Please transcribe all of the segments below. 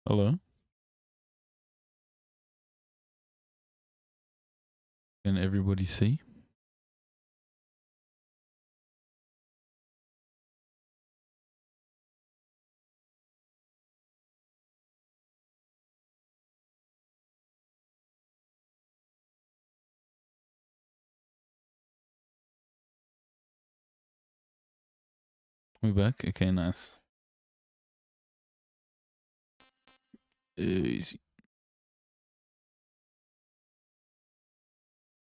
Hello? Can everybody see? We back? Okay, nice. Easy.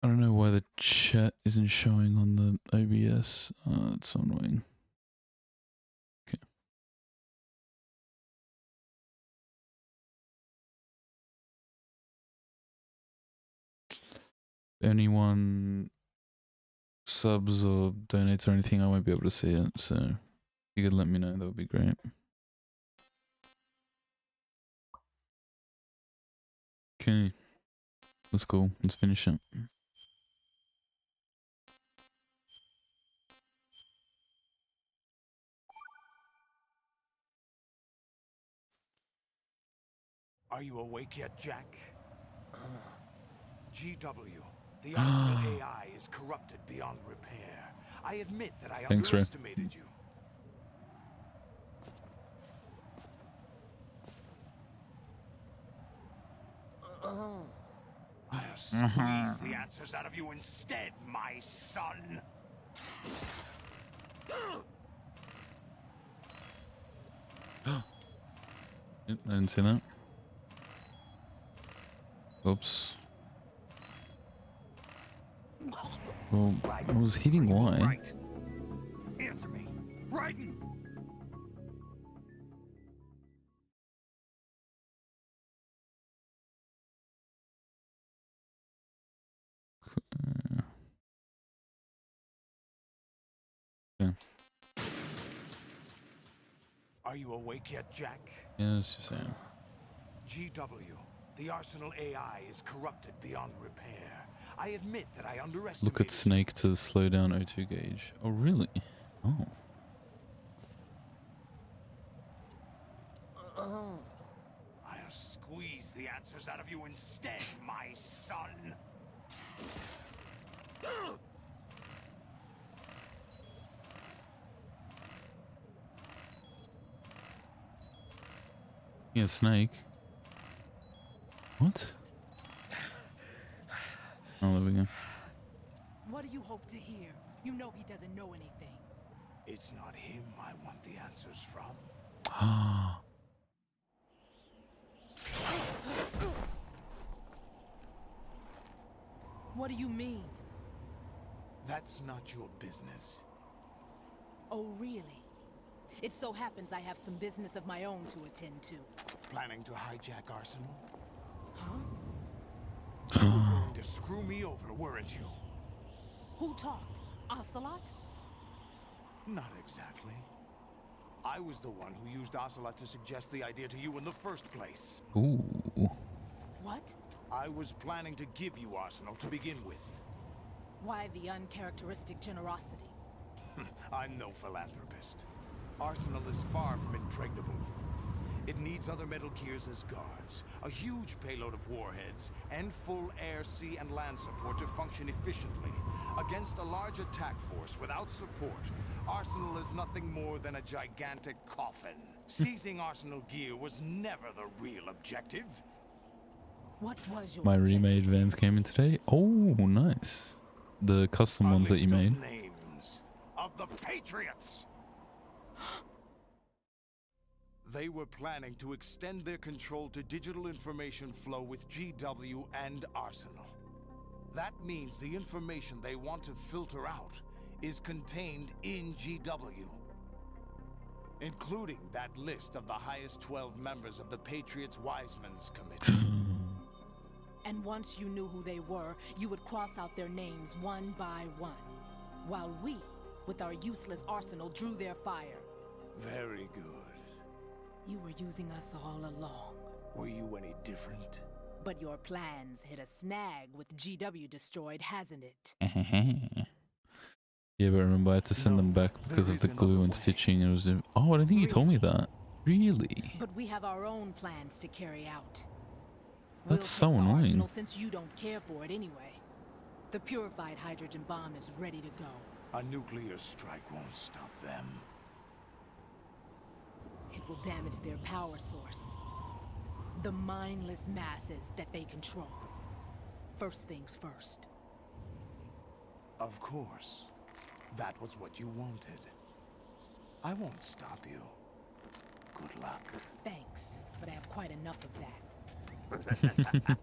I don't know why the chat isn't showing on the OBS. It's so annoying. Okay. If anyone subs or donates or anything, I won't be able to see it. So if you could let me know, that would be great. Okay. Let's go. Let's finish it. Are you awake yet, Jack? GW, the Arsenal AI is corrupted beyond repair. I admit that I Thanks, Ray. underestimated you. I'll squeeze the answers out of you instead, my son. Yep, I didn't see that. Oops. Well, I was hitting Y. Right. Answer me. Raiden! Yeah. Are you awake yet, Jack? Yeah, it's just saying. GW, the Arsenal AI is corrupted beyond repair. I admit that I underestimated. Look at Snake to slow down O2 gauge. Oh, really? Oh. I'll squeeze the answers out of you instead, my son. Yeah, Snake. What? Oh, there we go. What do you hope to hear? You know he doesn't know anything. It's not him I want the answers from. Ah. What do you mean? That's not your business. Oh, really? It so happens I have some business of my own to attend to. Planning to hijack Arsenal? Huh? You were going to screw me over, weren't you? Who talked? Ocelot? Not exactly. I was the one who used Ocelot to suggest the idea to you in the first place. Ooh. What? I was planning to give you Arsenal to begin with. Why the uncharacteristic generosity? I'm no philanthropist. Arsenal is far from impregnable. It needs other Metal Gears as guards, a huge payload of warheads, and full air, sea, and land support to function efficiently. Against a large attack force without support, Arsenal is nothing more than a gigantic coffin. Seizing Arsenal gear was never the real objective. What was your My objective? remade vans came in today. Oh, nice. The custom ones that you made. Names of the Patriots. They were planning to extend their control to digital information flow with GW and Arsenal. That means the information they want to filter out is contained in GW, including that list of the highest 12 members of the Patriots Wiseman's Committee. And once you knew who they were, you would cross out their names one by one, while we, with our useless arsenal, drew their fire. Very good. You were using us all along. Were you any different? But your plans hit a snag with GW destroyed, hasn't it? Yeah, but remember I had to send them back because of the glue and stitching. It was. Oh, I don't think you told me that. Really? But we have our own plans to carry out. That's We'll so take the annoying. arsenal since you don't care for it anyway. The purified hydrogen bomb is ready to go. A nuclear strike won't stop them. It will damage their power source. The mindless masses that they control. First things first. Of course. That was what you wanted. I won't stop you. Good luck. Thanks, but I have quite enough of that.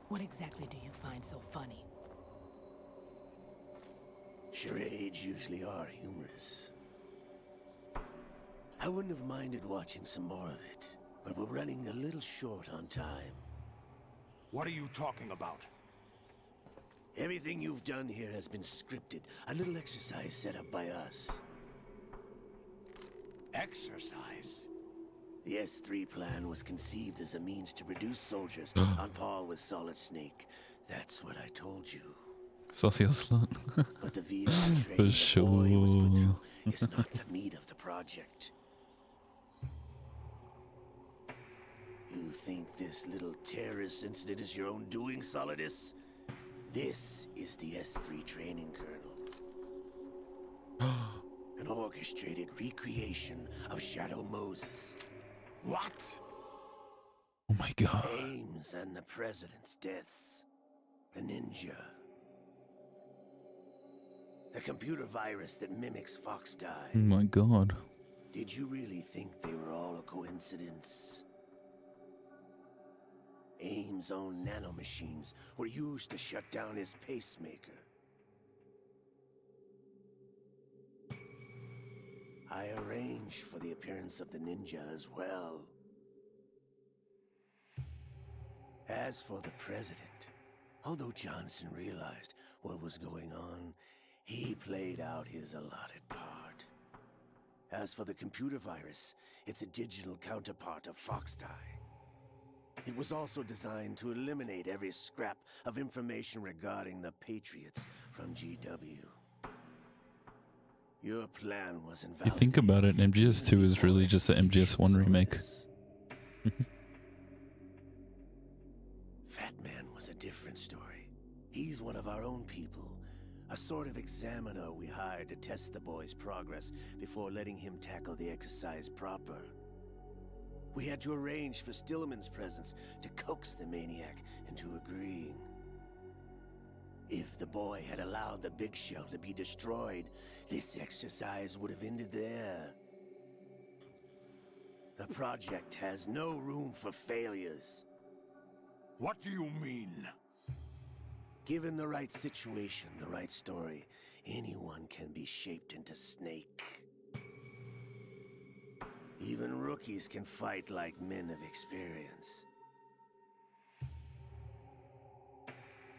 What exactly do you find so funny? Charades usually are humorous. I wouldn't have minded watching some more of it, but we're running a little short on time. What are you talking about? Everything you've done here has been scripted. A little exercise set up by us. Exercise? The S3 plan was conceived as a means to produce soldiers on par with Solid Snake. That's what I told you. Saucy slut. But the VR training the boy was put through is not the meat of the project. You think this little terrorist incident is your own doing, Solidus? This is the S3 training kernel. An orchestrated recreation of Shadow Moses. What? Oh my god. Ames and the President's deaths. The ninja. The computer virus that mimics Fox Oh Die. my god. Did you really think they were all a coincidence? Ames' own nanomachines were used to shut down his pacemaker. I arranged for the appearance of the ninja as well. As for the president, although Johnson realized what was going on, he played out his allotted part. As for the computer virus, it's a digital counterpart of FoxDie. It was also designed to eliminate every scrap of information regarding the Patriots from GW. Your plan was You invalid. think about it, MGS2 is really just an MGS1 remake. Fat Man was a different story. He's one of our own people. A sort of examiner we hired to test the boy's progress before letting him tackle the exercise proper. We had to arrange for Stillman's presence to coax the maniac into agreeing. If the boy had allowed the big shell to be destroyed, this exercise would have ended there. The project has no room for failures. What do you mean? Given the right situation, the right story, anyone can be shaped into Snake. Even rookies can fight like men of experience.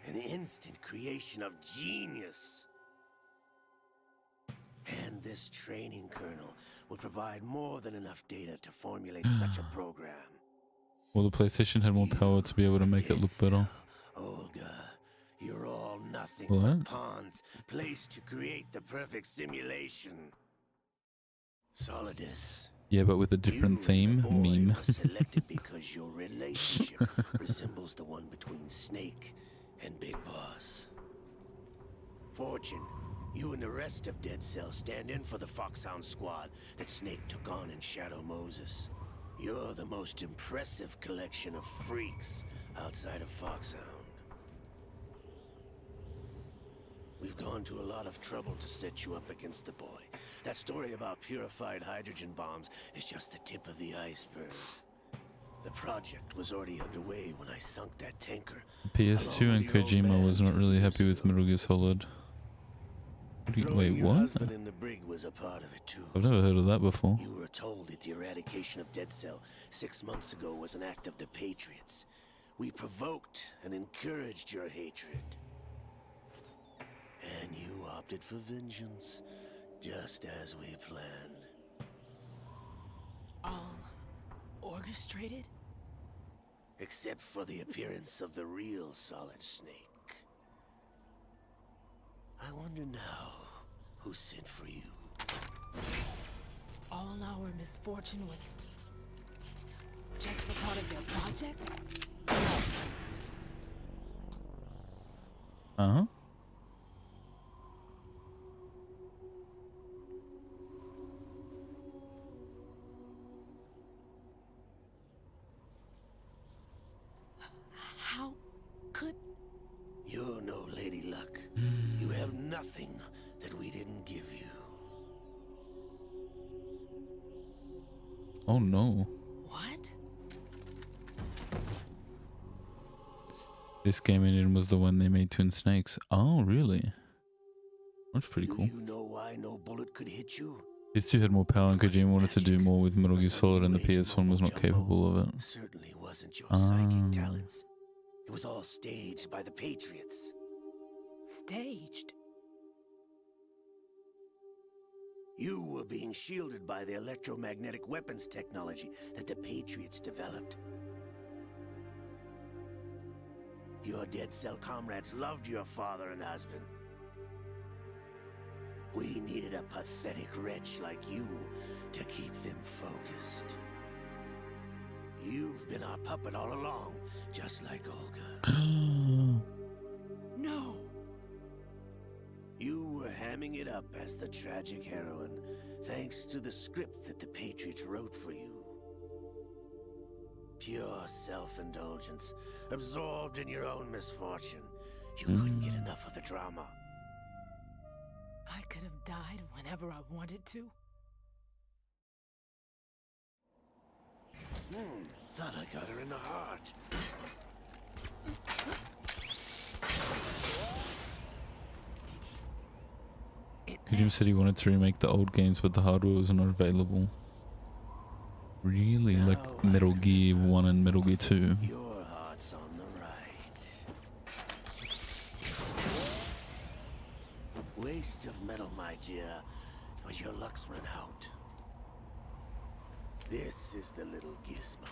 An instant creation of genius. And this training kernel would provide more than enough data to formulate such a program. Well, the PlayStation had more power to be able to make it look better. Olga, you're all nothing What? but pawns placed to create the perfect simulation. Solidus. Yeah, but with a different You theme. and the boy Meme. were selected because your relationship resembles the one between Snake and Big Boss. Fortune, you and the rest of Dead Cell stand in for the Foxhound squad that Snake took on in Shadow Moses. You're the most impressive collection of freaks outside of Foxhound. We've gone to a lot of trouble to set you up against the boy. That story about purified hydrogen bombs is just the tip of the iceberg. The project was already underway when I sunk that tanker. PS2 and Kojima was not really happy with Metal Gear Solid. Throwing Wait, your what? husband in the brig was a part of it too. I've never heard of that before. You were told that the eradication of Dead Cell 6 months ago was an act of the Patriots. We provoked and encouraged your hatred. And you opted for vengeance, just as we planned. All orchestrated? Except for the appearance of the real Solid Snake. wonder now who sent for you. All our misfortune was just a part of their project? Uh-huh. How could... You're no Lady Luck. You have nothing that we didn't give you. Oh no. What? This game engine was the one they made Twin Snakes. Oh, really? That's pretty Do cool. you know why no bullet could hit you? PS2 had more power and Kojima wanted to do more with Metal Gear Solid and the PS1 was not capable of it. Certainly wasn't your Ah. psychic talents. It was all staged by the Patriots. Staged? You were being shielded by the electromagnetic weapons technology that the Patriots developed. Your dead cell comrades loved your father and husband. We needed a pathetic wretch like you to keep them focused. You've been our puppet all along, just like Olga. No. You were hamming it up as the tragic heroine, thanks to the script that the Patriots wrote for you. Pure self-indulgence, absorbed in your own misfortune. You couldn't get enough of the drama. I could have died whenever I wanted to. Thought I got her in the heart. Kojima said he wanted to remake the old games, but the hardware was not available. Really? Like Metal Gear 1 and Metal Gear 2? Your heart's on the right. Waste of metal, my dear, but your luck's run out. This is the little gizmo.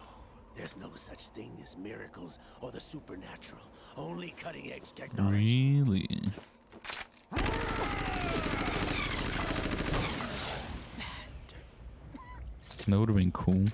There's no such thing as miracles or the supernatural. Only cutting-edge technology. Really? Bastard. That would have been cool.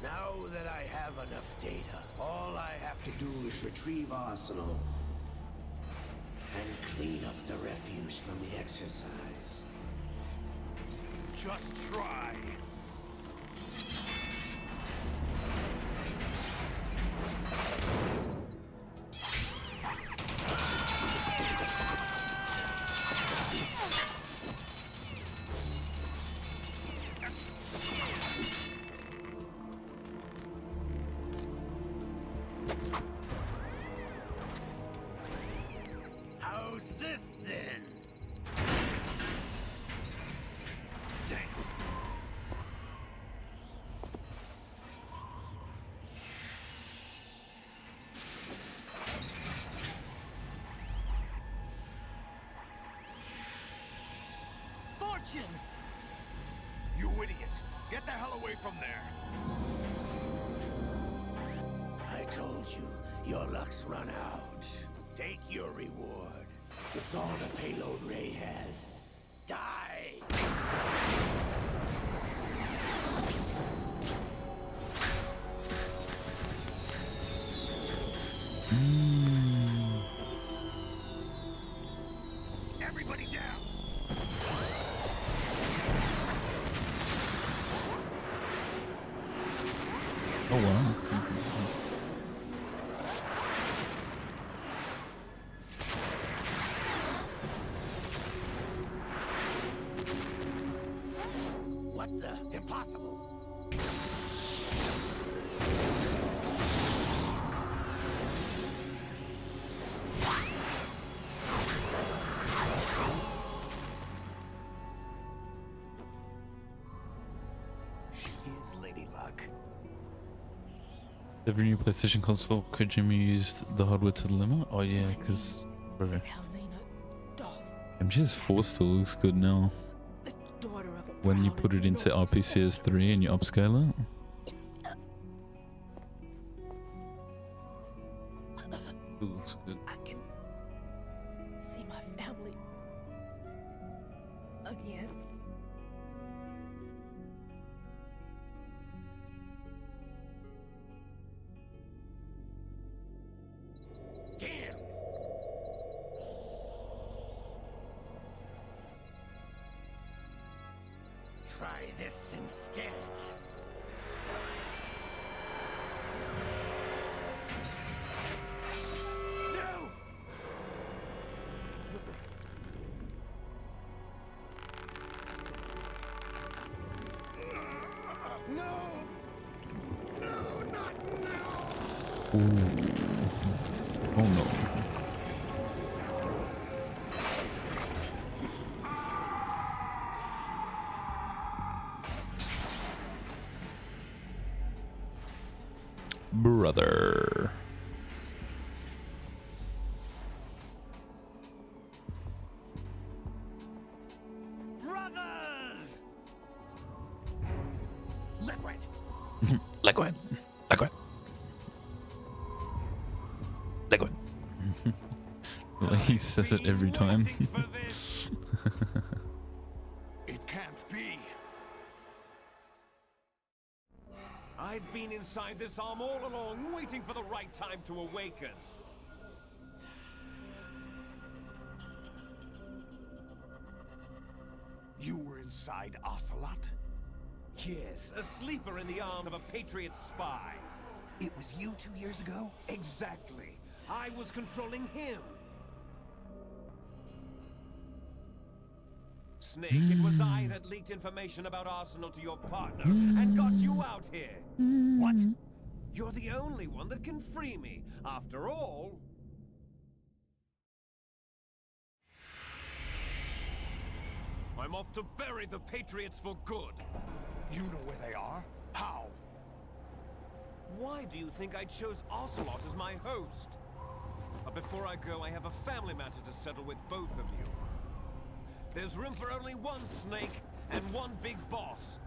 Now that I have enough data, all I have to do is retrieve Arsenal and clean up the refuse from the exercise. Just try. How's this then? Damn. Fortune! You idiot! Get the hell away from there! I told you, your luck's run out. Take your reward. It's all the payload Ray has. Die! Everybody down! Oh wow. What the? Impossible. She is Lady Luck. Every new PlayStation console, Kojima used the hardware to the limit? Oh yeah, because Is Helena Dolph, MGS4 still looks good now. the daughter of a When you proud put it and into noble RPCS3 and you upscale it. It looks good. I can see my family again. Damn! Try this instead. No! No! No, not now! Ooh. Oh no. Brother. Brothers! Liquid! Liquid. Liquid. Liquid. Well, he says it every time. It can't be. I've been inside this arm all along, waiting for the right time to awaken. You were inside Ocelot? Yes, a sleeper in the arm of a Patriot spy. It was you 2 years ago? Exactly. I was controlling him. Snake, it was I that leaked information about Arsenal to your partner and got you out here. What? You're the only one that can free me. After all... I'm off to bury the Patriots for good. You know where they are? How? Why do you think I chose Ocelot as my host? But before I go, I have a family matter to settle with both of you. There's room for only one Snake and one big boss.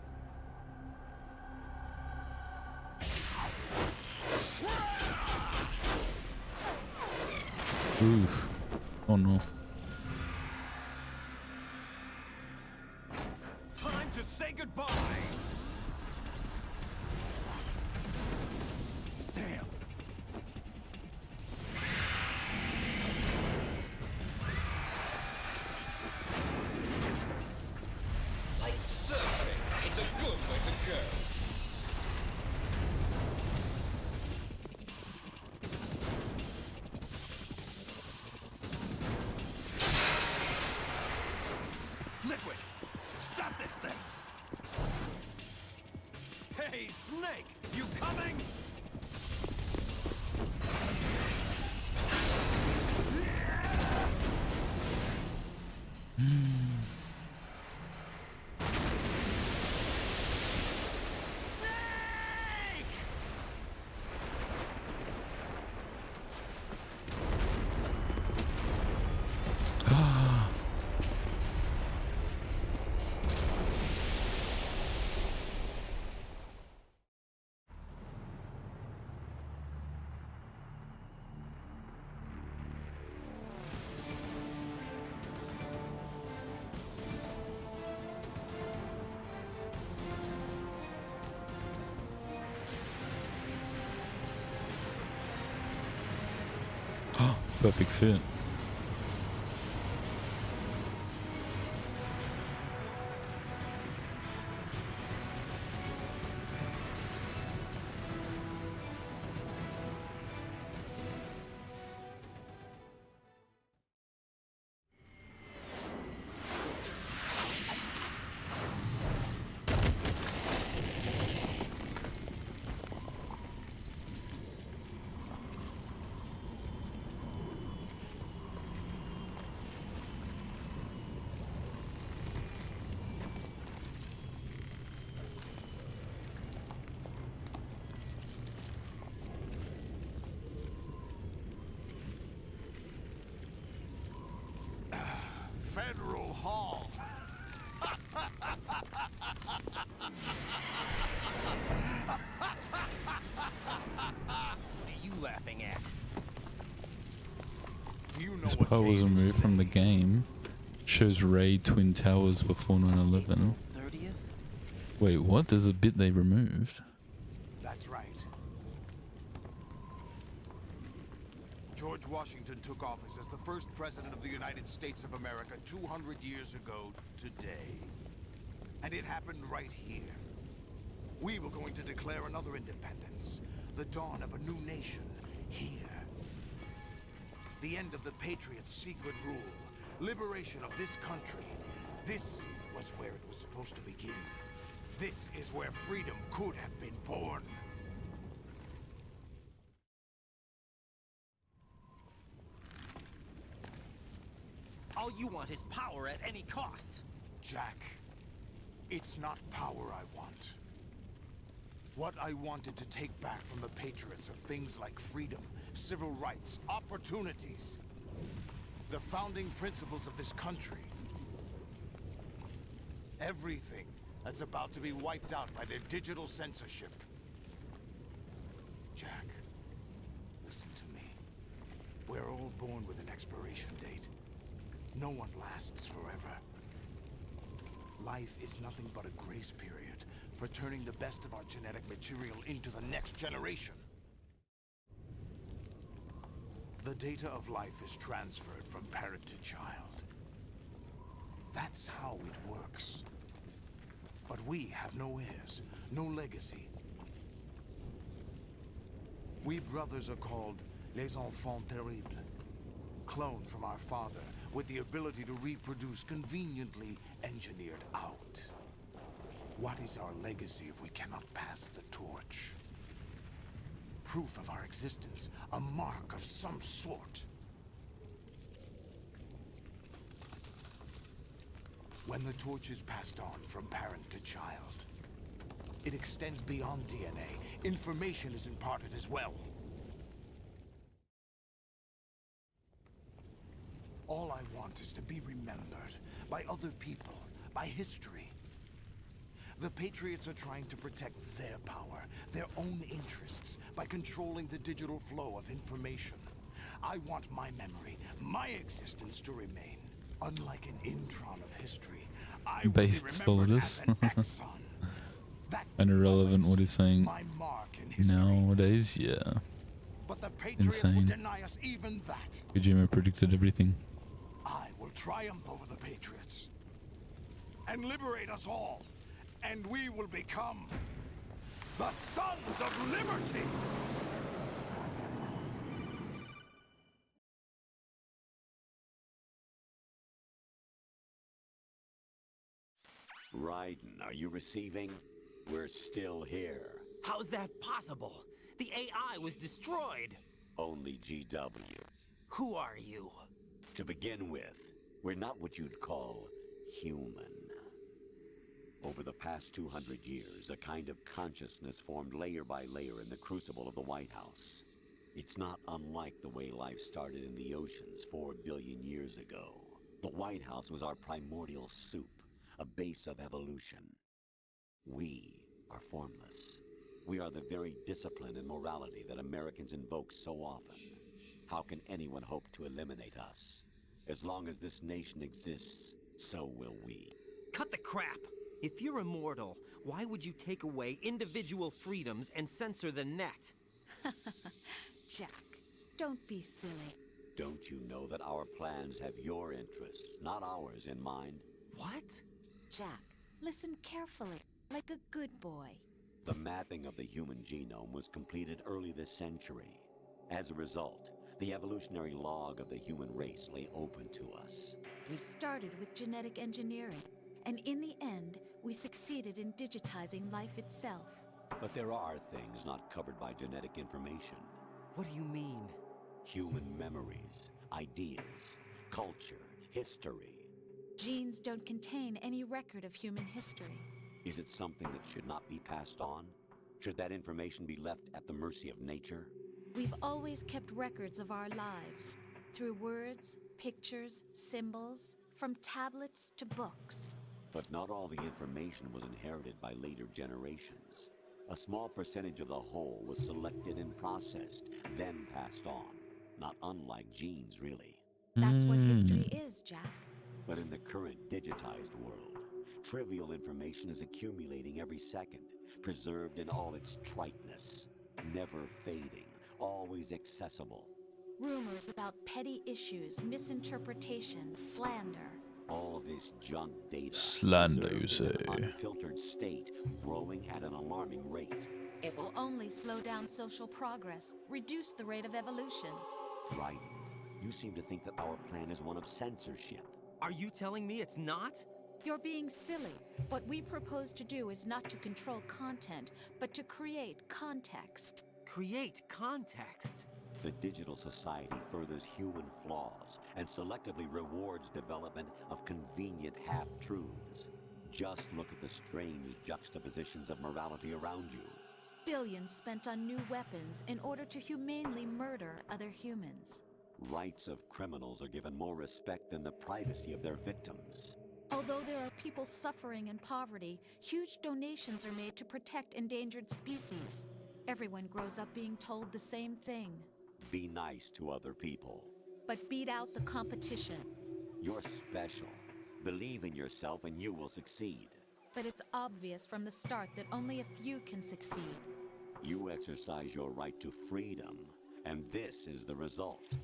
Oof. Oh no. Time to say goodbye! Damn. Like surfing, it's a good way to go. Liquid! Stop this thing! Hey, Snake! You coming? Snake! Perfect fit. This part was removed from the game. Shows Raid Twin Towers before 9/11. April 30th? Wait, what? There's a bit they removed. That's right. George Washington took office as the first president of the United States of America 200 years ago today. And it happened right here. We were going to declare another independence. The dawn of a new nation here. The end of the Patriots' secret rule. Liberation of this country. This was where it was supposed to begin. This is where freedom could have been born. All you want is power at any cost. Jack, it's not power I want. What I wanted to take back from the Patriots are things like freedom, civil rights, opportunities. The founding principles of this country. Everything that's about to be wiped out by their digital censorship. Jack, listen to me. We're all born with an expiration date. No one lasts forever. Life is nothing but a grace period for turning the best of our genetic material into the next generation. The data of life is transferred from parent to child. That's how it works. But we have no heirs, no legacy. We brothers are called les enfants terribles. Cloned from our father, with the ability to reproduce conveniently engineered out. What is our legacy if we cannot pass the torch? Proof of our existence, a mark of some sort. When the torch is passed on from parent to child, it extends beyond DNA. Information is imparted as well. All I want is to be remembered by other people, by history. The Patriots are trying to protect their power, their own interests, by controlling the digital flow of information. I want my memory, my existence to remain. Unlike an intron of history, I will be Based remembered Solidus. as an axon. That And irrelevant what he's saying my mark in history. nowadays, yeah. But the Patriots will Insane. deny us even that. Kojima predicted everything. I will triumph over the Patriots and liberate us all, and we will become the Sons of Liberty! Raiden, are you receiving? We're still here. How's that possible? The AI was destroyed. Only GW. Who are you? To begin with, we're not what you'd call human. Over the past 200 years, a kind of consciousness formed layer by layer in the crucible of the White House. It's not unlike the way life started in the oceans 4 billion years ago. The White House was our primordial soup, a base of evolution. We are formless. We are the very discipline and morality that Americans invoke so often. How can anyone hope to eliminate us? As long as this nation exists, so will we. Cut the crap! If you're immortal, why would you take away individual freedoms and censor the net? Jack, don't be silly. Don't you know that our plans have your interests, not ours, in mind? What? Jack, listen carefully, like a good boy. The mapping of the human genome was completed early this century. As a result, the evolutionary log of the human race lay open to us. We started with genetic engineering, and in the end, we succeeded in digitizing life itself. But there are things not covered by genetic information. What do you mean? Human memories, ideas, culture, history. Genes don't contain any record of human history. Is it something that should not be passed on? Should that information be left at the mercy of nature? We've always kept records of our lives, through words, pictures, symbols, from tablets to books. But not all the information was inherited by later generations. A small percentage of the whole was selected and processed, then passed on. Not unlike genes, really. That's what history is, Jack. But in the current digitized world, trivial information is accumulating every second, preserved in all its triteness, never fading, always accessible. Rumors about petty issues, misinterpretations, slander. All this junk data, Slander, you preserved in say. an unfiltered state, growing at an alarming rate. It will only slow down social progress, reduce the rate of evolution. Right. You seem to think that our plan is one of censorship. Are you telling me it's not? You're being silly. What we propose to do is not to control content, but to create context. Create context. The digital society furthers human flaws and selectively rewards development of convenient half-truths. Just look at the strange juxtapositions of morality around you. Billions spent on new weapons in order to humanely murder other humans. Rights of criminals are given more respect than the privacy of their victims. Although there are people suffering in poverty, huge donations are made to protect endangered species. Everyone grows up being told the same thing. Be nice to other people. But beat out the competition. You're special. Believe in yourself and you will succeed. But it's obvious from the start that only a few can succeed. You exercise your right to freedom, and this is the result.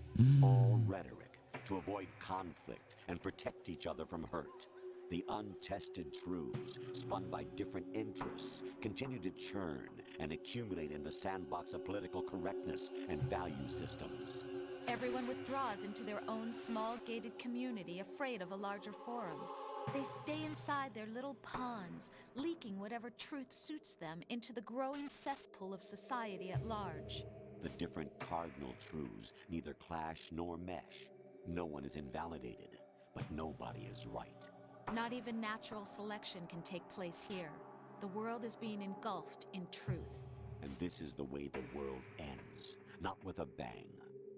All rhetoric to avoid conflict and protect each other from hurt. The untested truths, spun by different interests, continue to churn and accumulate in the sandbox of political correctness and value systems. Everyone withdraws into their own small gated community, afraid of a larger forum. They stay inside their little ponds, leaking whatever truth suits them into the growing cesspool of society at large. The different cardinal truths neither clash nor mesh. No one is invalidated, but nobody is right. Not even natural selection can take place here. The world is being engulfed in truth. And this is the way the world ends. Not with a bang,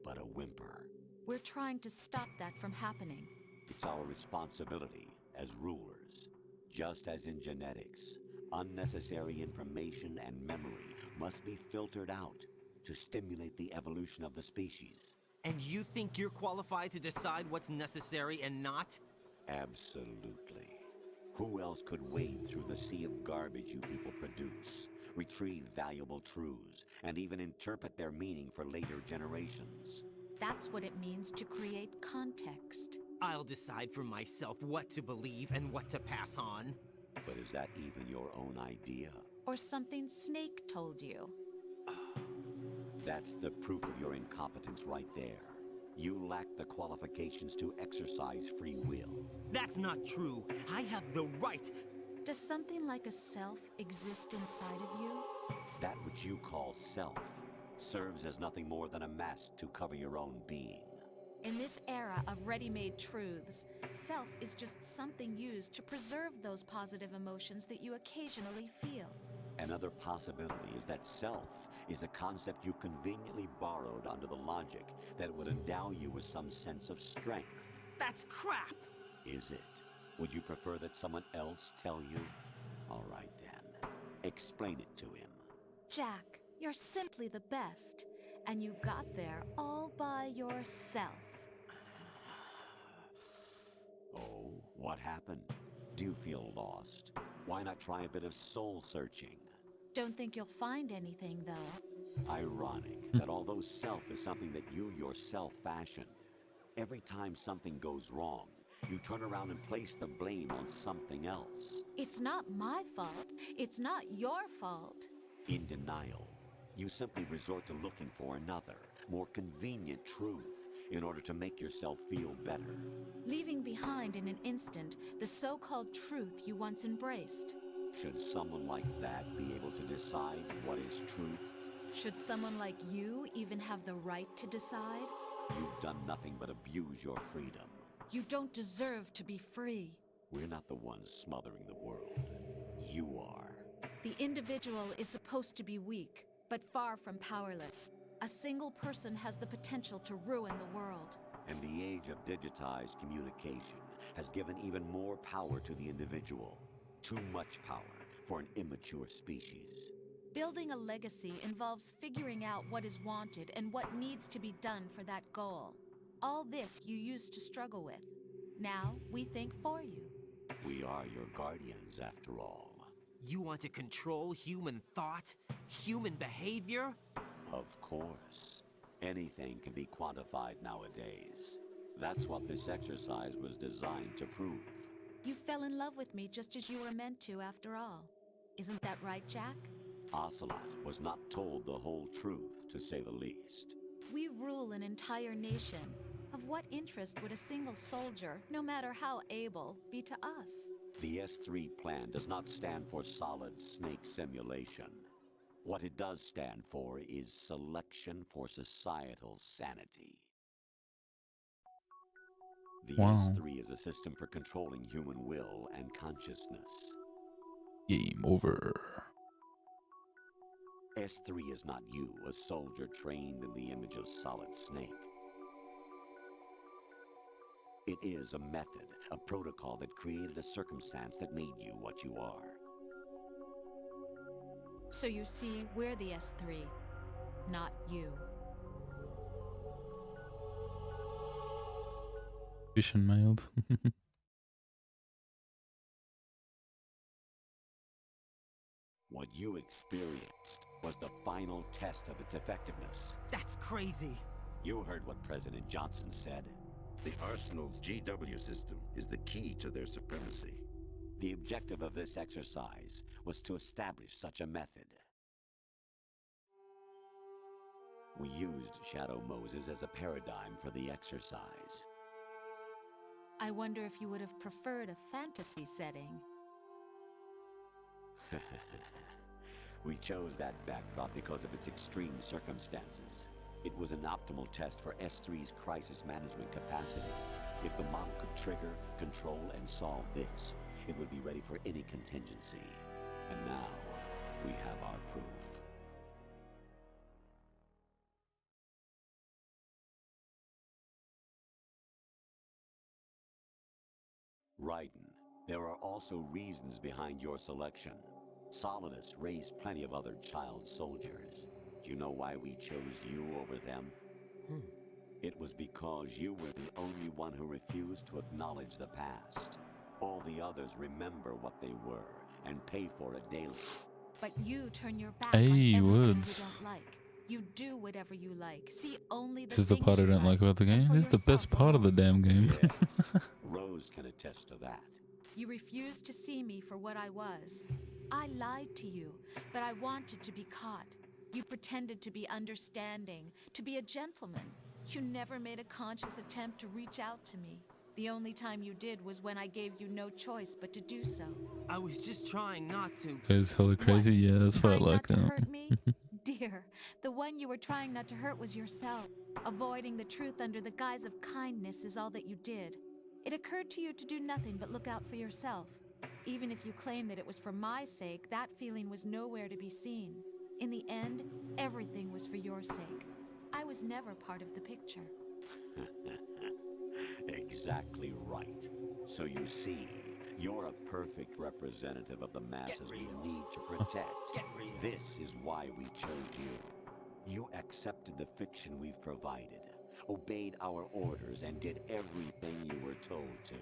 but a whimper. We're trying to stop that from happening. It's our responsibility as rulers. Just as in genetics, unnecessary information and memory must be filtered out to stimulate the evolution of the species. And you think you're qualified to decide what's necessary and not? Absolutely. Who else could wade through the sea of garbage you people produce, retrieve valuable truths, and even interpret their meaning for later generations? That's what it means to create context. I'll decide for myself what to believe and what to pass on. But is that even your own idea? Or something Snake told you. That's the proof of your incompetence right there. You lack the qualifications to exercise free will. That's not true. I have the right. Does something like a self exist inside of you? That which you call self serves as nothing more than a mask to cover your own being. In this era of ready-made truths, self is just something used to preserve those positive emotions that you occasionally feel. Another possibility is that self is a concept you conveniently borrowed under the logic that it would endow you with some sense of strength. That's crap! Is it? Would you prefer that someone else tell you? All right then. Explain it to him. Jack, you're simply the best, and you got there all by yourself. Oh, what happened? Do you feel lost? Why not try a bit of soul searching? Don't think you'll find anything, though. Ironic that although self is something that you yourself fashioned, every time something goes wrong, you turn around and place the blame on something else. It's not my fault. It's not your fault. In denial, you simply resort to looking for another, more convenient truth in order to make yourself feel better. Leaving behind in an instant the so-called truth you once embraced. Should someone like that be able to decide what is truth? Should someone like you even have the right to decide? You've done nothing but abuse your freedom. You don't deserve to be free. We're not the ones smothering the world. You are. The individual is supposed to be weak, but far from powerless. A single person has the potential to ruin the world. And the age of digitized communication has given even more power to the individual. Too much power for an immature species. Building a legacy involves figuring out what is wanted and what needs to be done for that goal. All this you used to struggle with. Now, we think for you. We are your guardians, after all. You want to control human thought? Human behavior? Of course. Anything can be quantified nowadays. That's what this exercise was designed to prove. You fell in love with me just as you were meant to, after all. Isn't that right, Jack? Ocelot was not told the whole truth, to say the least. We rule an entire nation. Of what interest would a single soldier, no matter how able, be to us? The S3 plan does not stand for solid snake simulation. What it does stand for is selection for societal sanity. The Wow. S3 is a system for controlling human will and consciousness. Game over. S3 is not you, a soldier trained in the image of Solid Snake. It is a method, a protocol that created a circumstance that made you what you are. So you see, we're the S3, not you. Vision mailed. What you experienced was the final test of its effectiveness. That's crazy. You heard what President Johnson said. The Arsenal's GW system is the key to their supremacy. The objective of this exercise was to establish such a method. We used Shadow Moses as a paradigm for the exercise. I wonder if you would have preferred a fantasy setting. We chose that backdrop because of its extreme circumstances. It was an optimal test for S3's crisis management capacity. If the model could trigger, control, and solve this, it would be ready for any contingency. And now, we have our proof. Raiden, there are also reasons behind your selection. Solidus raised plenty of other child soldiers. Do you know why we chose you over them? It was because you were the only one who refused to acknowledge the past. All the others remember what they were and pay for it daily. But you turn your back Hey, on everyone Woods. you don't like. You do whatever you like. See only the This is the things part I you don't like about the and game. for This is the best yourself part of the alone. damn game. Yeah. Rose can attest to that. You refused to see me for what I was. I lied to you, but I wanted to be caught. You pretended to be understanding, to be a gentleman. You never made a conscious attempt to reach out to me. The only time you did was when I gave you no choice but to do so. I was just trying not to. It's hella crazy. Yeah, that's why I Trying like not to that. hurt me? Dear, the one you were trying not to hurt was yourself. Avoiding the truth under the guise of kindness is all that you did. It occurred to you to do nothing but look out for yourself. Even if you claim that it was for my sake, that feeling was nowhere to be seen. In the end, everything was for your sake. I was never part of the picture. Exactly right. So you see, you're a perfect representative of the masses we need to protect. Get real. This is why we chose you. You accepted the fiction we've provided, obeyed our orders, and did everything you were told to.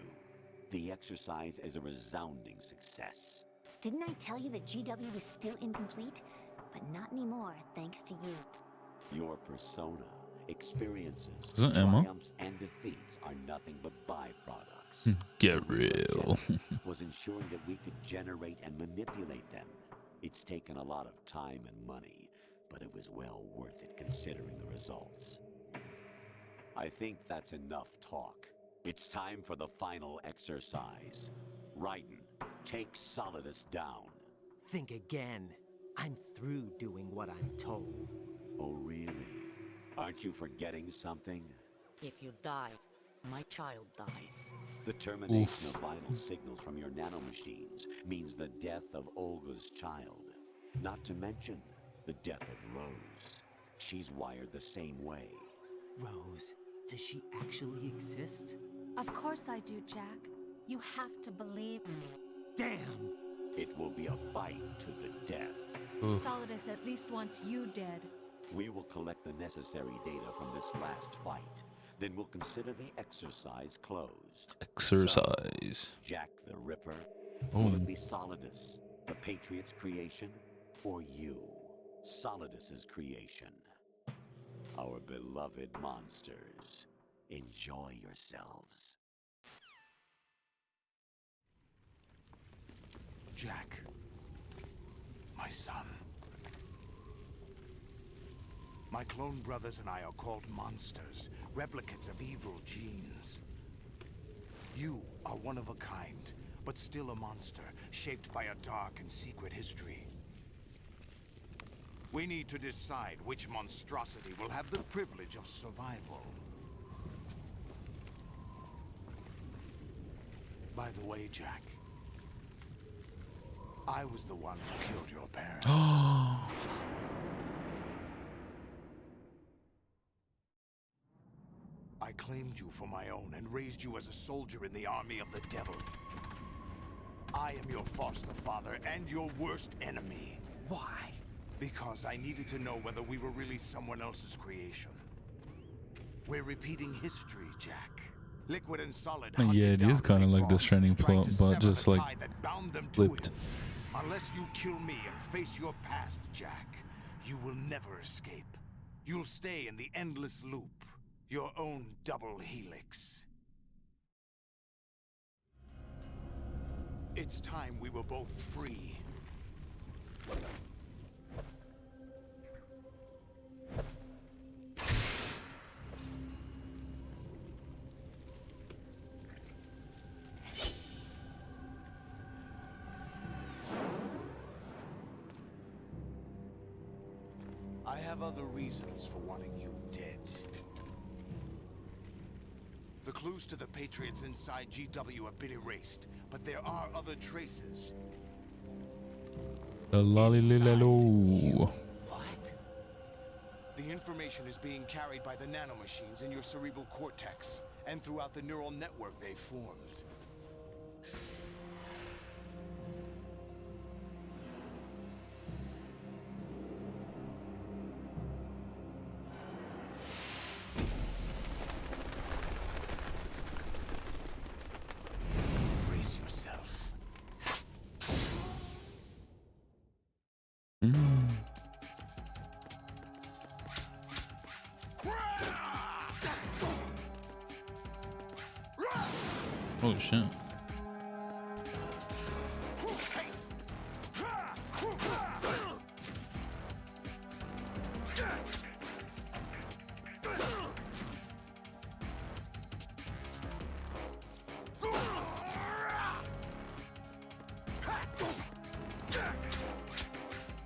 The exercise is a resounding success. Didn't I tell you that GW was still incomplete? But not anymore, thanks to you. Your persona, experiences, Is that Emma? triumphs, and defeats are nothing but byproducts. Get Your real. objective was ensuring that we could generate and manipulate them. It's taken a lot of time and money, but it was well worth it considering the results. I think that's enough talk. It's time for the final exercise. Raiden, take Solidus down. Think again. I'm through doing what I'm told. Oh, really? Aren't you forgetting something? If you die, my child dies. The termination of vital signals from your nanomachines means the death of Olga's child. Not to mention the death of Rose. She's wired the same way. Rose, does she actually exist? Of course I do, Jack. You have to believe me. Damn! It will be a fight to the death. Oof. Solidus at least wants you dead. We will collect the necessary data from this last fight. Then we'll consider the exercise closed. Exercise. Jack the Ripper? Oh. Will it be Solidus, the Patriot's creation, or you, Solidus's creation? Our beloved monsters, enjoy yourselves. Jack, my son. My clone brothers and I are called monsters, replicates of evil genes. You are one of a kind, but still a monster, shaped by a dark and secret history. We need to decide which monstrosity will have the privilege of survival. By the way, Jack, I was the one who killed your parents. I claimed you for my own and raised you as a soldier in the army of the devil. I am your foster father and your worst enemy. Why? Because I needed to know whether we were really someone else's creation. We're repeating history, Jack. Liquid and Solid. Yeah, it is kind of like this training plot, but just like flipped. Unless you kill me and face your past, Jack, you will never escape. You'll stay in the endless loop, your own double helix. It's time we were both free. I have other reasons for wanting you dead. The clues to the Patriots inside GW have been erased, but there are other traces. The lolly-lilly-loo. What? The information is being carried by the nanomachines in your cerebral cortex, and throughout the neural network they formed. Brace yourself. Oh shit.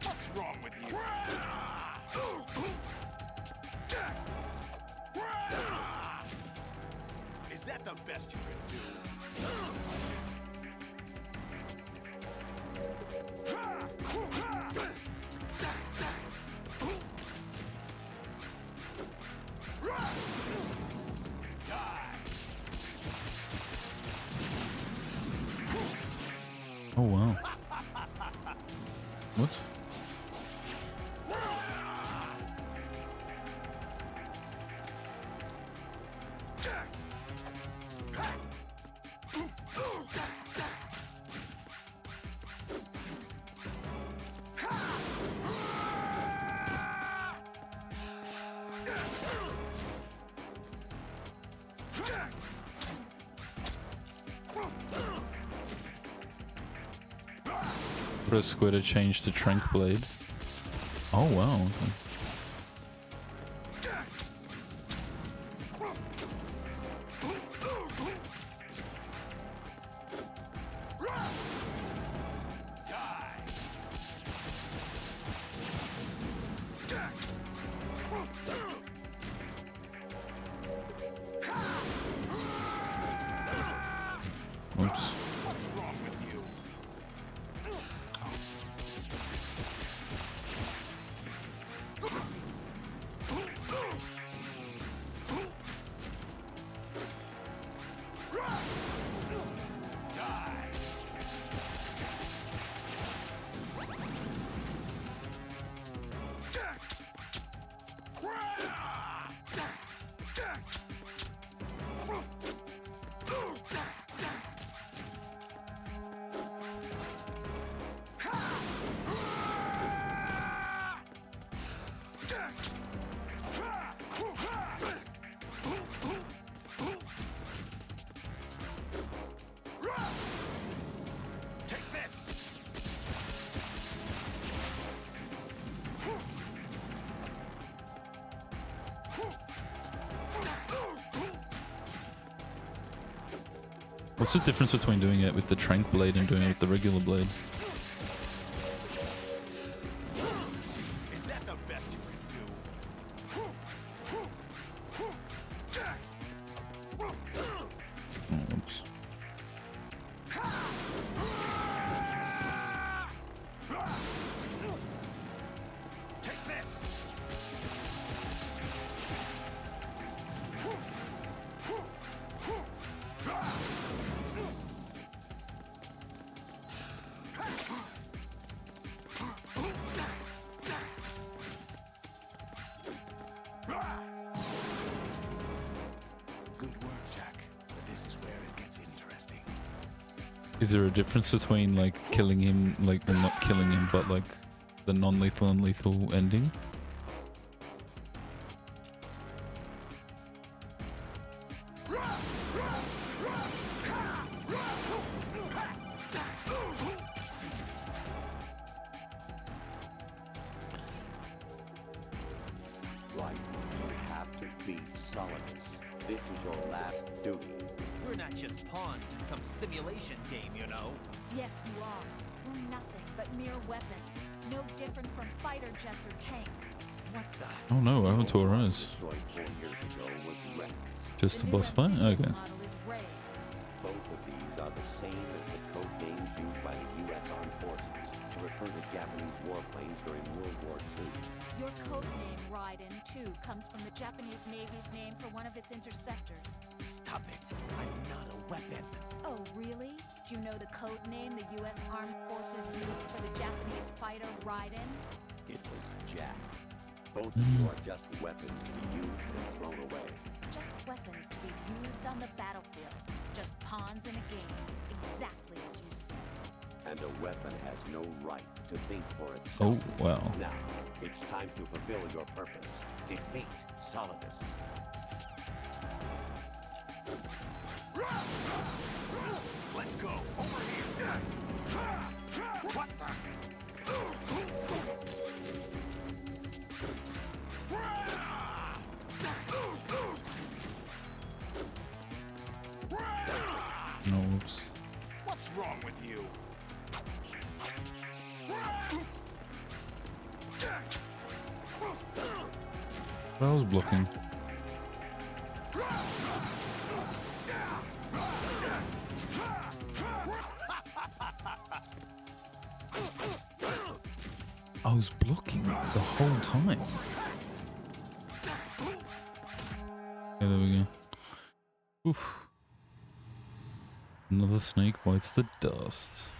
What's wrong with you? Is that the best you can do? Oh wow. What? Press square to change to Trank Blade. Oh wow. Okay. Oops. What's wrong with you? What's the difference between doing it with the Trank blade and doing it with the regular blade? Is that the best you can do? Oh, oops. Take this. Good work, Jack. But this is where it gets interesting. Is there a difference between like killing him, like well, not killing him, but like the non-lethal and lethal ending? Right. You have to beat Solidus. This is your last duty. We're not just pawns in some simulation game, you know. Yes, you are. We're nothing but mere weapons. No different from fighter jets or tanks. What the? Oh no, what happened to her eyes? Destroyed 4 years ago was Rex. Just The a new boss fight? amphibious Okay. model is Ray. Both of these are the same as the code names used by the U.S. Armed Forces to refer to Japanese warplanes during World War II. Your code name, Raiden, too, comes from the Japanese Navy's name for one of its interceptors. Stop it. I'm not a weapon. Oh, really? Do you know the code name the U.S. Armed Forces used for the Japanese fighter Raiden? It was Jack. Both of you are just weapons to be used and thrown away. Just weapons to be used on the battlefield. Just pawns in a game. Exactly as you said. And a weapon has no right to think for itself. Oh wow. Now, it's time to fulfill your purpose. Defeat Solidus. Let's go. Over here. What the? No, oops. What's wrong with you? I was blocking. I was blocking the whole time. Okay, there we go. Oof. Another snake bites the dust.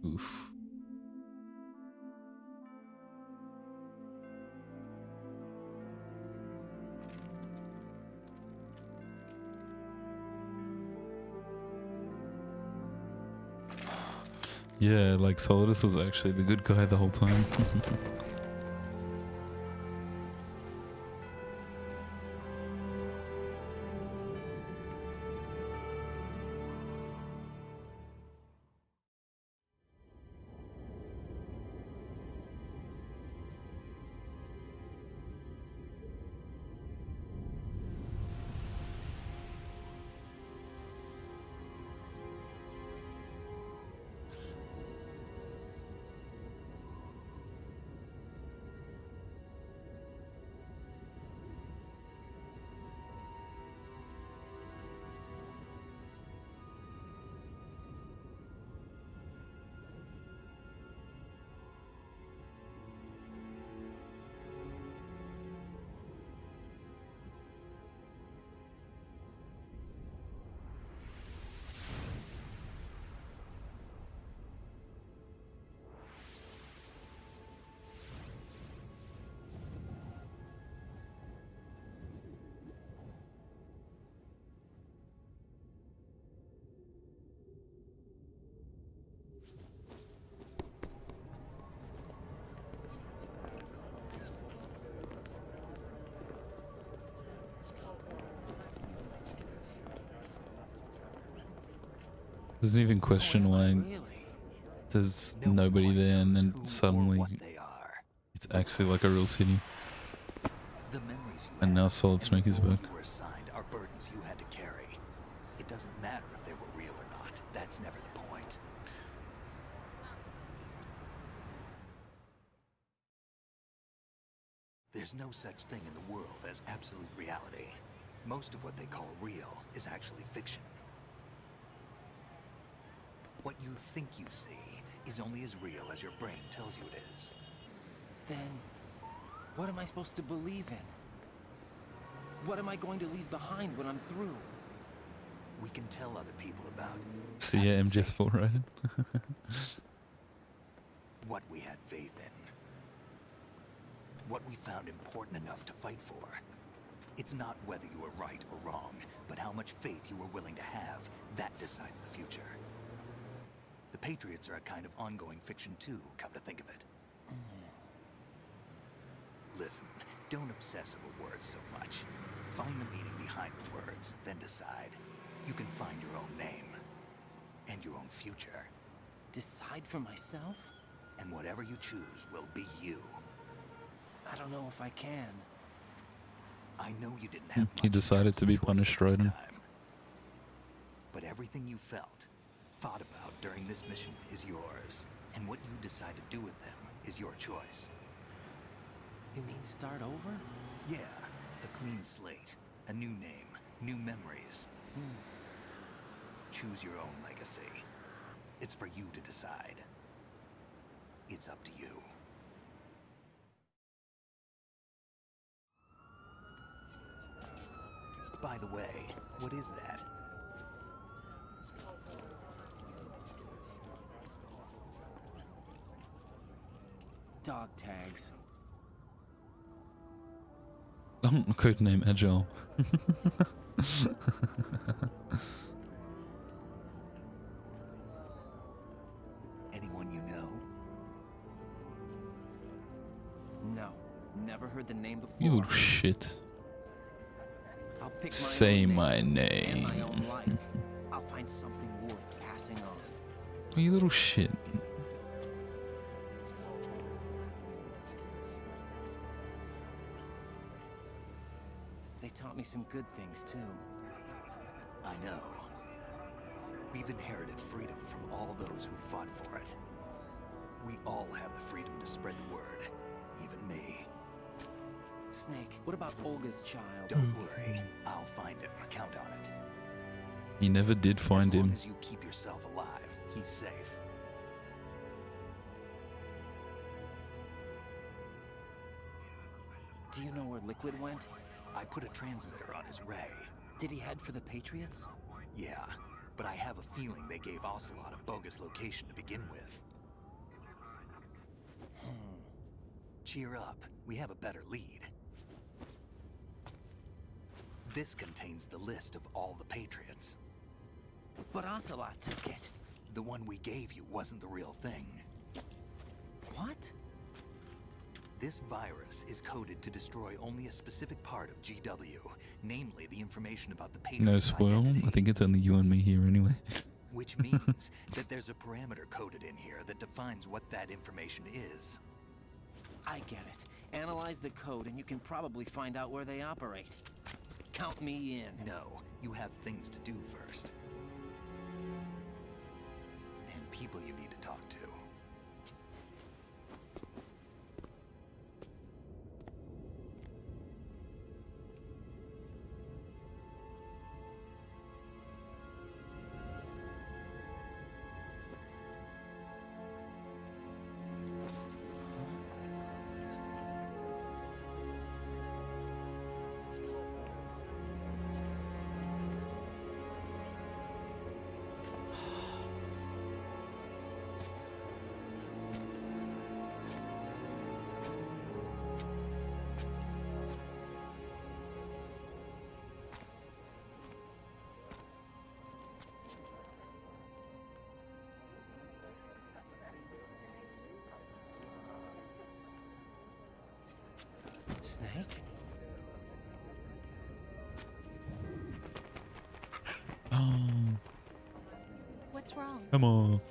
Oof. Yeah, like Solidus was actually the good guy the whole time. Doesn't even question why there's nobody there, and then suddenly it's actually like a real city. The memories you And now have Solid and Snake the is role back. you were assigned are burdens you had to carry. It doesn't matter if they were real or not. That's never the point. There's no such thing in the world as absolute reality. Most of what they call real is actually fiction. What you think you see is only as real as your brain tells you it is. Then, what am I supposed to believe in? What am I going to leave behind when I'm through? We can tell other people about So yeah, MGS4, right? what we had faith in. What we found important enough to fight for. It's not whether you were right or wrong, but how much faith you were willing to have. That decides the future. The Patriots are a kind of ongoing fiction too, come to think of it. Listen, don't obsess over words so much. Find the meaning behind the words, then decide. You can find your own name. And your own future. Decide for myself? And whatever you choose will be you. I don't know if I can. I know you didn't have much He decided to be choice punished, this right? time. But everything you felt, thought about during this mission is yours. And what you decide to do with them is your choice. You mean start over? Yeah, a clean slate, a new name, new memories. Choose your own legacy. It's for you to decide. It's up to you. By the way, what is that? Dog tags. Codename Agile. Anyone you know? No, never heard the name before. You little shit. I'll pick my Say own my and my name. own life. I'll find something worth passing on. You little shit. They taught me some good things too. I know. We've inherited freedom from all those who fought for it. We all have the freedom to spread the word. Even me. Snake, what about Olga's child? Don't worry. I'll find him. Count on it. He never did find As long him. as you keep yourself alive, he's safe. Do you know where Liquid went? I put a transmitter on his ray. Did he head for the Patriots? Yeah, but I have a feeling they gave Ocelot a bogus location to begin with. Cheer up. We have a better lead. This contains the list of all the Patriots. But Ocelot took it. The one we gave you wasn't the real thing. What? This virus is coded to destroy only a specific part of GW, namely the information about the Patriots' No spoil. identity. I think it's only you and me here anyway. Which means that there's a parameter coded in here that defines what that information is. I get it. Analyze the code and you can probably find out where they operate. Count me in. No, you have things to do first. And people you need to talk to. Snake? Oh. What What's wrong? Come on.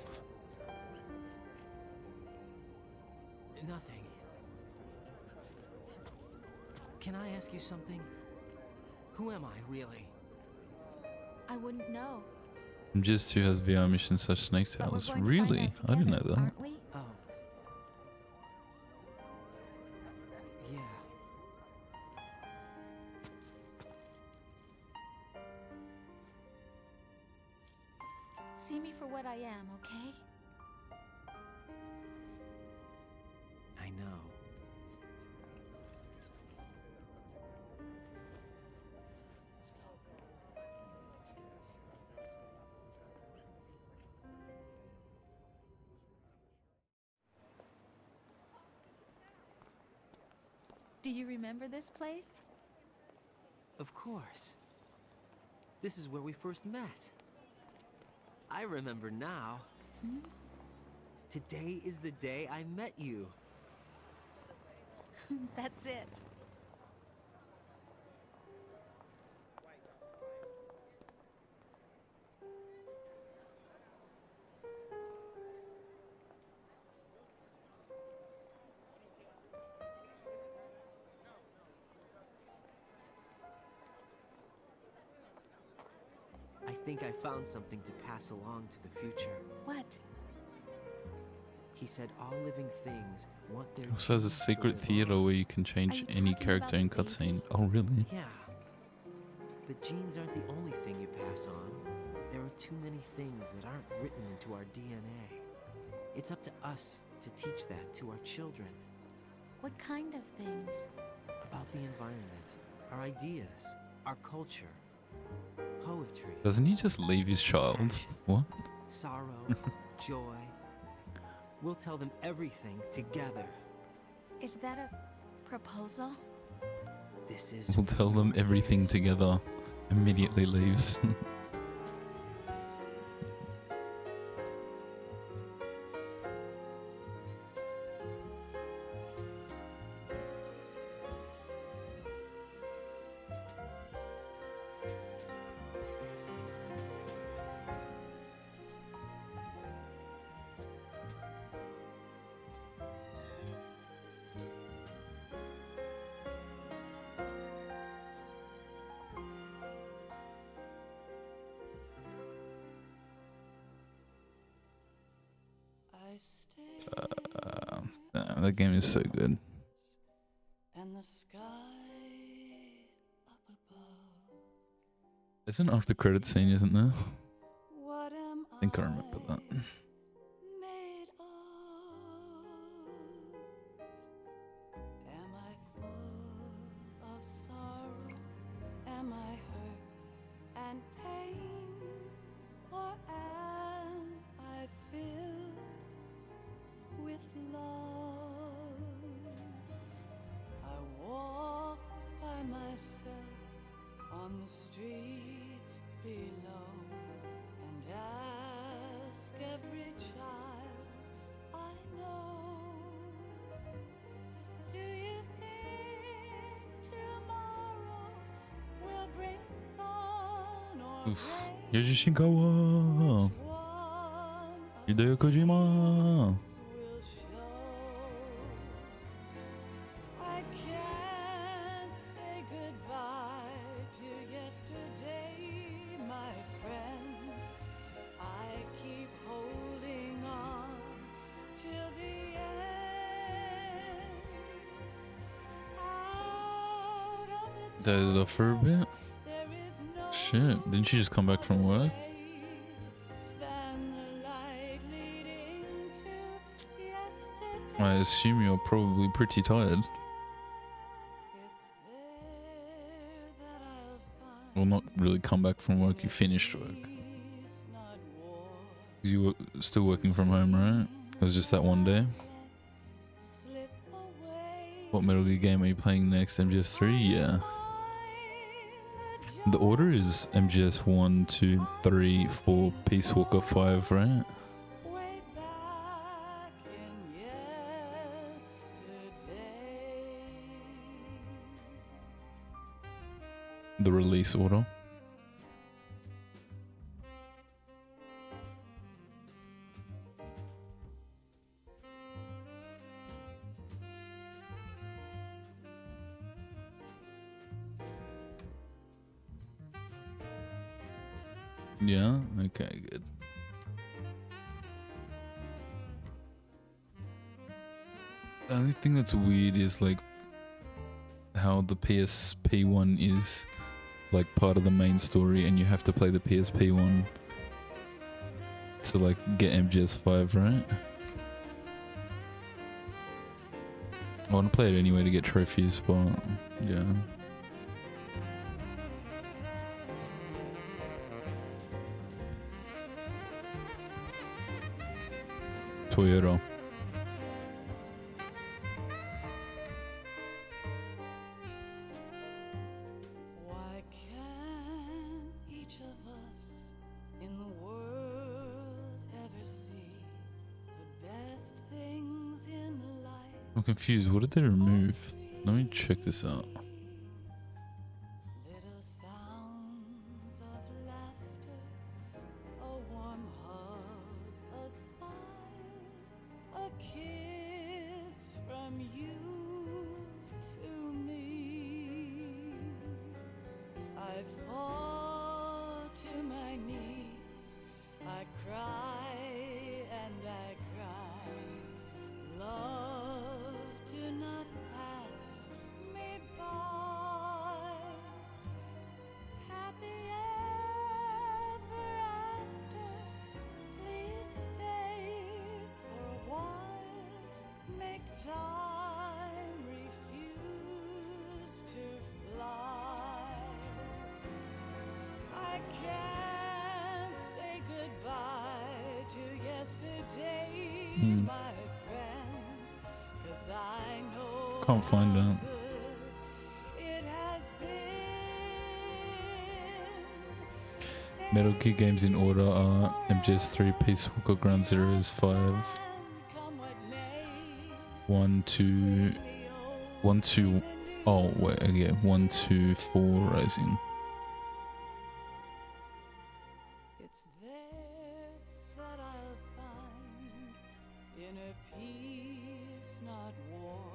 Nothing. Can I ask you something? Who am I, really? I wouldn't know. MGS2 has VR missions such Snake But we're Tales. going to find Really? out I didn't know together, that. aren't we? Oh. Yeah. See me for what I am, okay? I know. Do you remember this place? Of course. This is where we first met. I remember now. Hmm? Today is the day I met you. That's it. I think I found something to pass along to the future. What? He said all living things want their Also has a genes to secret live theater on. where you can change you any talking character in about the cutscene. Oh, really? Yeah. But genes aren't the only thing you pass on. There are too many things that aren't written into our DNA. It's up to us to teach that to our children. What kind of things? About the environment, our ideas, our culture, poetry, Doesn't he just leave his child? What? sorrow, joy. We'll tell them everything together. Is that a proposal? This is We'll tell them everything together. Immediately leaves. That game is so good. And the sky up above. There's an after credit scene, isn't there? What am I think I remember that. made of? Am I full of sorrow? Am I hurt and pain? Or am I filled with love? I walk by myself on the streets below and ask every child I know, do you think tomorrow will bring sun or Oof. rain? Yoshi Shinkawa! Hideo Kojima! Will show. I can't say goodbye to yesterday, my friend. I keep holding on till the end. Out of the Dozed off for a bit. there is no Shit, didn't she just come back from work? than the light leading to yesterday. I assume you're probably pretty tired. It's there that I'll find Well, not really come back from work, you finished work. peace, not war. You were still working from home, right? It was just that one day. Slip away. What Metal Gear game are you playing next? MGS3? Yeah. The order is MGS 1, 2, 3, 4, Peace Walker 5, right? Way back in yesterday. The release order. Yeah? Okay, good. The only thing that's weird is like how the PSP one is like part of the main story and you have to play the PSP one to like get MGS5, right? I want to play it anyway to get trophies, but yeah. Toyota. Why can't each of us in the world ever see the best things in life? I'm confused. What did they remove? Let me check this out. Little sounds of laughter, a warm hug, a smile, a kiss from you to me. I fall to my knees, I cry and I cry. Love, do not pass me by. Happy ever after, please stay for a while. Make time refuse to fly. I can't say goodbye to yesterday, my friend, 'cause I know Can't find how it. good it has been. Metal Gear games in order are MGS3, Peace Walker, Ground Zeroes 5, 1, 2, 1, 2, oh wait, yeah, 1, 2, 4 Rising. It's there that I'll find inner peace, not war.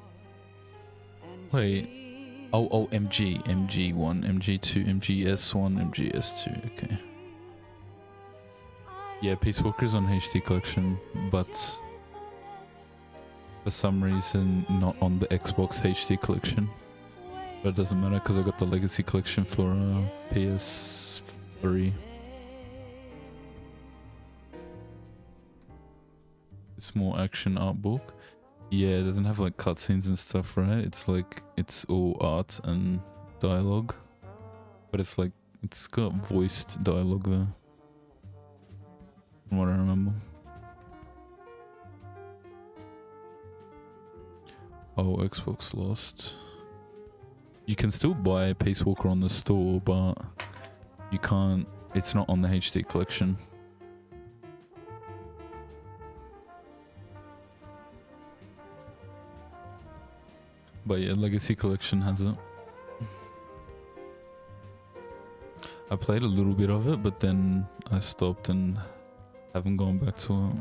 And Wait, oh, MG, MG1, MG2, MGS1, MGS2, okay. Yeah, Peace Walker's on HD collection, but for some reason not on the Xbox HD collection. But it doesn't matter because I got the Legacy collection for PS3. It's more action art book. Yeah, it doesn't have like cutscenes and stuff, right? It's like, it's all art and dialogue. But it's like, it's got voiced dialogue there. From what I remember. Oh, Xbox lost. You can still buy Peace Walker on the store, but you can't, it's not on the HD collection. But yeah, Legacy collection has it. I played a little bit of it, but then I stopped and haven't gone back to it.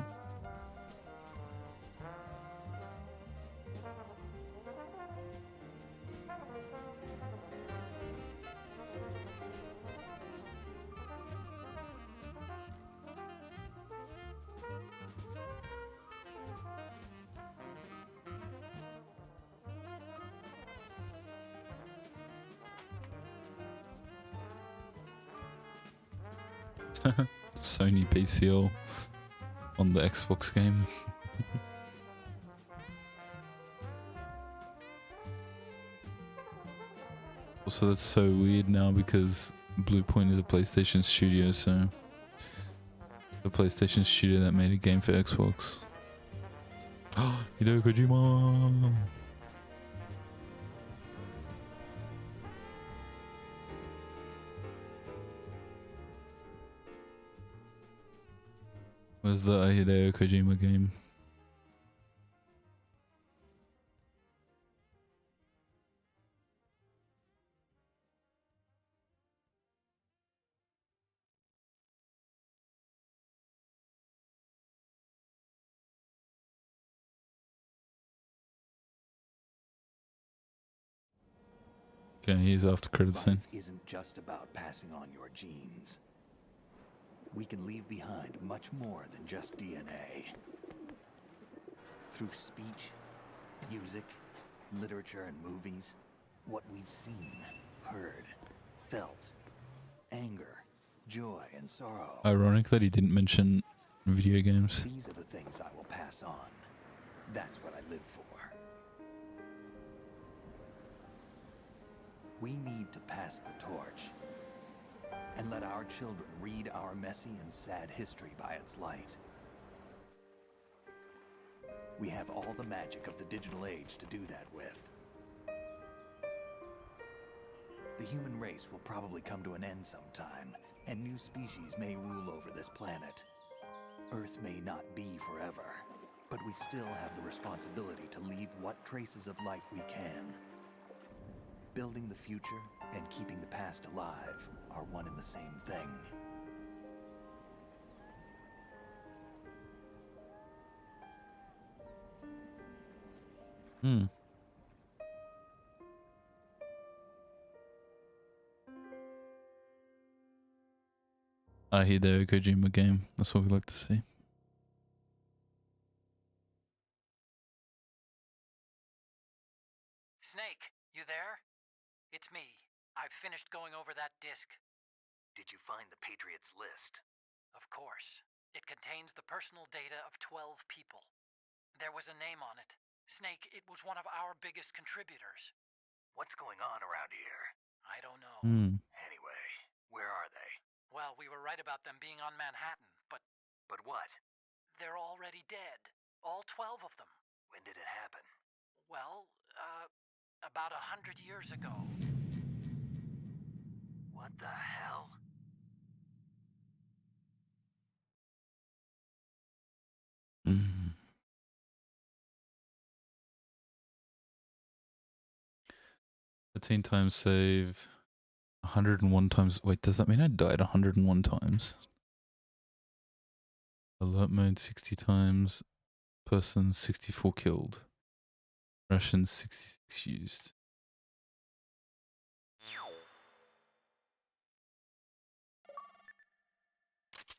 Sony PCO on the Xbox game. Also, that's so weird now because Bluepoint is a PlayStation studio, so the PlayStation studio that made a game for Xbox. Hideo Kojima! Where's the Hideo Kojima game? Okay, he's after credit scene. Life isn't just about passing on your genes. we can leave behind much more than just DNA. Through speech, music, literature, and movies, what we've seen, heard, felt, anger, joy, and sorrow. Ironic that he didn't mention video games. These are the things I will pass on. That's what I live for. We need to pass the torch and let our children read our messy and sad history by its light. We have all the magic of the digital age to do that with. The human race will probably come to an end sometime, and new species may rule over this planet. Earth may not be forever, but we still have the responsibility to leave what traces of life we can. Building the future and keeping the past alive are one and the same thing. Hideo Kojima game. That's what we like to see. Snake, you there? It's me. I've finished going over that disc. Did you find the Patriots list? Of course. It contains the personal data of 12 people. There was a name on it. Snake, it was one of our biggest contributors. What's going on around here? I don't know. Anyway, where are they? Well, we were right about them being on Manhattan, but... But what? They're already dead. All 12 of them. When did it happen? Well, about 100 years ago. What the hell? Mm. 13 times save. 101 times. Wait, does that mean I died 101 times? Alert mode 60 times. Person 64 killed. Russian 66 used.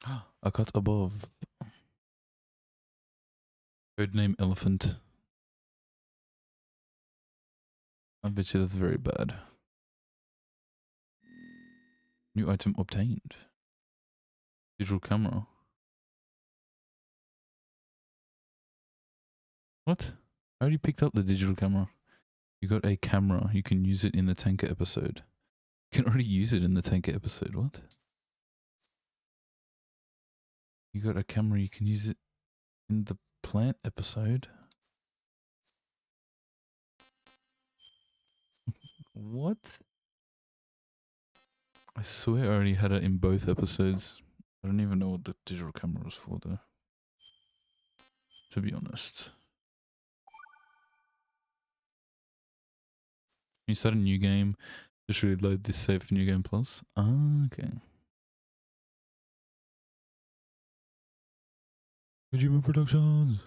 I got above. Codename Elephant. I bet you that's very bad. New item obtained. Digital camera. What? I already picked up the digital camera. You got a camera. You can use it in the tanker episode. You can already use it in the tanker episode. What? You got a camera. You can use it in the plant episode. What? I swear I already had it in both episodes. I don't even know what the digital camera was for though. To be honest. You start a new game, just reload this save for New Game Plus. Ah, okay. Kojima Productions.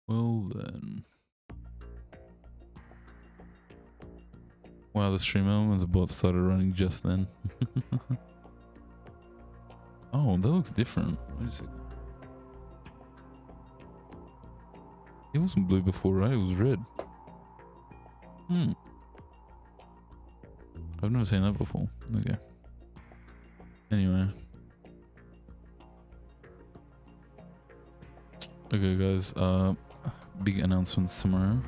Well then. Wow, the stream elements bot started running just then. Oh, that looks different. Wait a second. It wasn't blue before, right? It was red. I've never seen that before. Okay. Anyway. Okay, guys. Big announcements tomorrow.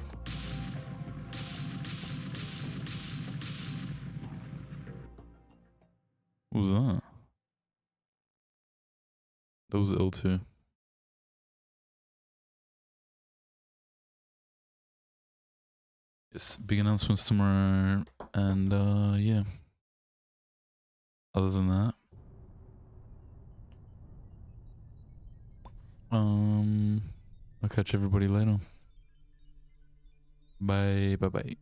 What was that? That was L2. Yes, big announcements tomorrow, and yeah. Other than that, I'll catch everybody later. Bye, bye, bye.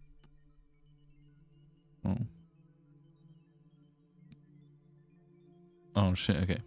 Oh. Oh shit. Okay.